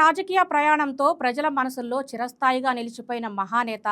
రాజకీయ ప్రయాణంతో ప్రజల మనసుల్లో చిరస్థాయిగా నిలిచిపోయిన మహానేత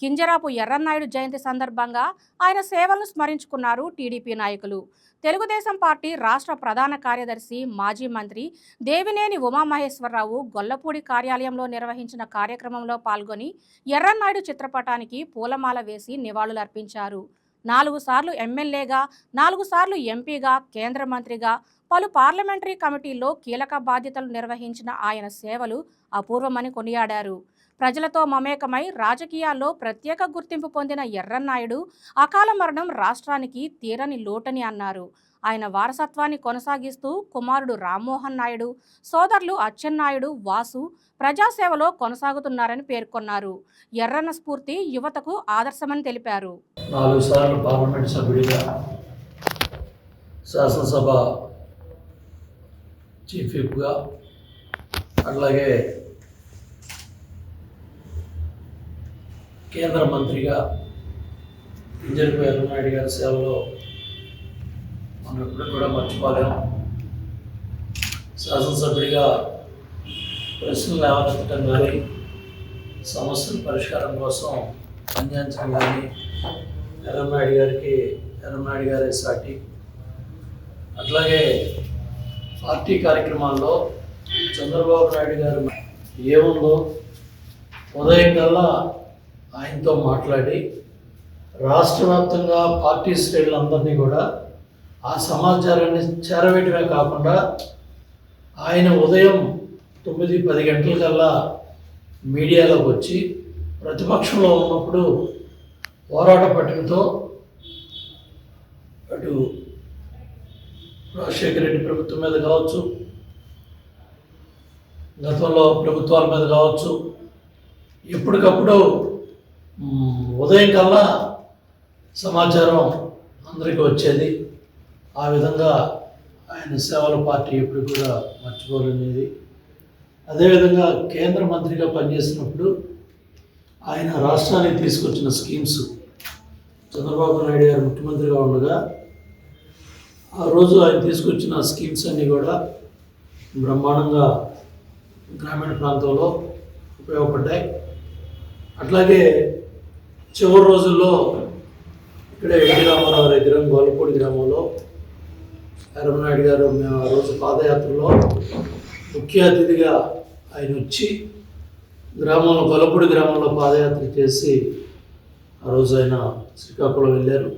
కింజరాపు ఎర్రన్నాయుడు జయంతి సందర్భంగా ఆయన సేవలను స్మరించుకున్నారు టీడీపీ నాయకులు. తెలుగుదేశం పార్టీ రాష్ట్ర ప్రధాన కార్యదర్శి మాజీ మంత్రి దేవినేని ఉమామహేశ్వరరావు గొల్లపూడి కార్యాలయంలో నిర్వహించిన కార్యక్రమంలో పాల్గొని ఎర్రన్నాయుడు చిత్రపటానికి పూలమాల వేసి నివాళులర్పించారు. 4 సార్లు ఎమ్మెల్యేగా, 4 సార్లు ఎంపీగా, కేంద్ర మంత్రిగా, పలు పార్లమెంటరీ కమిటీల్లో కీలక బాధ్యతలు నిర్వహించిన ఆయన సేవలు అపూర్వమని కొనియాడారు. ప్రజలతో మమేకమై రాజకీయాల్లో ప్రత్యేక గుర్తింపు పొందిన ఎర్రన్నాయుడు అకాల మరణం రాష్ట్రానికి తీరని లోటని అన్నారు. ఆయన వారసత్వాన్ని కొనసాగిస్తూ కుమారుడు రామ్మోహన్ నాయుడు, సోదరులు అచ్చెన్నాయుడు, వాసు ప్రజాసేవలో కొనసాగుతున్నారని పేర్కొన్నారు. ఎర్రన్న స్ఫూర్తి యువతకు ఆదర్శమని తెలిపారు. 4 సార్లు పార్లమెంట్ సభ్యుడిగా, శాసనసభ చీఫ్ విప్గా, అట్లాగే కేంద్ర మంత్రిగా కింజరాపు ఎర్రన్నాయుడు గారి సేవలో మనం ఎప్పుడు కూడా మర్చిపోలేము. శాసనసభ్యుడిగా ప్రశ్నలు లేవనెత్తడం కానీ, సమస్యల పరిష్కారం కోసం పనిచేయించడం కానీ ఎర్రన్నాయుడు గారి సాటి. అట్లాగే పార్టీ కార్యక్రమాల్లో చంద్రబాబు నాయుడు గారు ఏముందో ఉదయం కల్లా ఆయనతో మాట్లాడి రాష్ట్ర వ్యాప్తంగా పార్టీ శ్రేణులందరినీ కూడా ఆ సమాచారాన్ని చేరవేయటమే కాకుండా ఆయన ఉదయం 9-10 గంటలకల్లా మీడియాలోకి వచ్చి ప్రతిపక్షంలో ఉన్నప్పుడు పోరాట పట్టుకతో అటు రాజశేఖర రెడ్డి ప్రభుత్వం మీద కావచ్చు, గతంలో ప్రభుత్వాల మీద కావచ్చు, ఎప్పటికప్పుడు ఉదయం కల్లా సమాచారం అందరికీ వచ్చేది. ఆ విధంగా ఆయన సేవల పార్టీ ఎప్పుడు కూడా మర్చిపోలేనిది. అదేవిధంగా కేంద్ర మంత్రిగా పనిచేసినప్పుడు ఆయన రాష్ట్రానికి తీసుకొచ్చిన స్కీమ్స్, చంద్రబాబు నాయుడు గారు ముఖ్యమంత్రిగా ఉండగా ఆ రోజు ఆయన తీసుకొచ్చిన స్కీమ్స్ అన్నీ కూడా బ్రహ్మాండంగా గ్రామీణ ప్రాంతంలో ఉపయోగపడ్డాయి. అట్లాగే చివరి రోజుల్లో ఇక్కడే ఎన్టీ రామారావు దగ్గర గొల్లపూడి గ్రామంలో ఎర్రన్నాయుడు గారు మేము ఆ రోజు పాదయాత్రలో ముఖ్య అతిథిగా ఆయన వచ్చి గొల్లపూడి గ్రామంలో పాదయాత్ర చేసి ఆ రోజు ఆయన శ్రీకాకుళం వెళ్ళారు.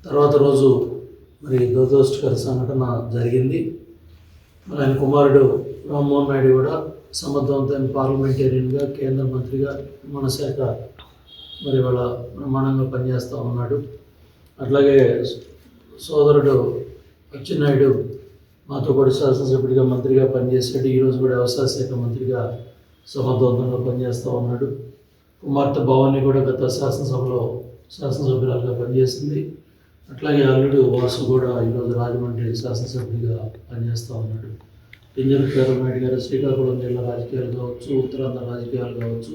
తర్వాత రోజు మరి దురదృష్టకర సంఘటన జరిగింది. మరి ఆయన కుమారుడు రామ్మోహన్ నాయుడు కూడా సమర్థవంతమైన పార్లమెంటేరియన్గా, కేంద్ర మంత్రిగా, మన శాఖ మరి వాళ్ళ బ్రహ్మాండంగా పనిచేస్తూ ఉన్నాడు. అట్లాగే సోదరుడు అచ్చెన్నాయుడు మాతో కూడా శాసనసభ్యుడిగా, మంత్రిగా పనిచేశాడు. ఈరోజు కూడా వ్యవసాయ శాఖ మంత్రిగా సమర్థవంతంగా పనిచేస్తూ ఉన్నాడు. కుమార్తె భవాని కూడా గత శాసనసభ్యురాలుగా పనిచేసింది. అట్లాగే అల్లుడు వాసు కూడా ఈరోజు రాజమండ్రి శాసనసభ్యుడిగా పనిచేస్తూ ఉన్నాడు. కింజరాపు ఎర్రన్నాయుడు గారు శ్రీకాకుళం జిల్లా రాజకీయాలు కావచ్చు, ఉత్తరాంధ్ర రాజకీయాలు కావచ్చు,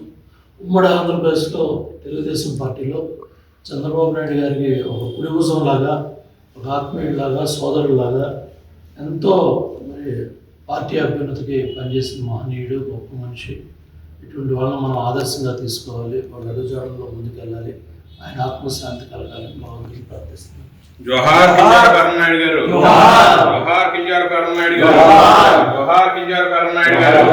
ఉమ్మడి ఆంధ్రప్రదేశ్లో తెలుగుదేశం పార్టీలో చంద్రబాబు నాయుడు గారికి ఒక కుడిభుజంలాగా, ఒక ఆత్మీయుడిలాగా, సోదరులాగా ఎంతో మరి పార్టీ అభ్యున్నతికి పనిచేసిన మహనీయుడు, గొప్ప మనిషి. ఇటువంటి వాళ్ళని మనం ఆదర్శంగా తీసుకోవాలి, వాళ్ళ అడుగుజాడల్లో ముందుకెళ్ళాలి. ఆయన ఆత్మశాంతి కలగాలని భగవంతుని ప్రార్థిస్తున్నాను. జోహార్ కింజరాపు ఎర్రన్నాయుడు గారు, జోహార్ కింజరాపు ఎర్రన్నాయుడు గారు, జోహార్ కింజరాపు ఎర్రన్నాయుడు గారు.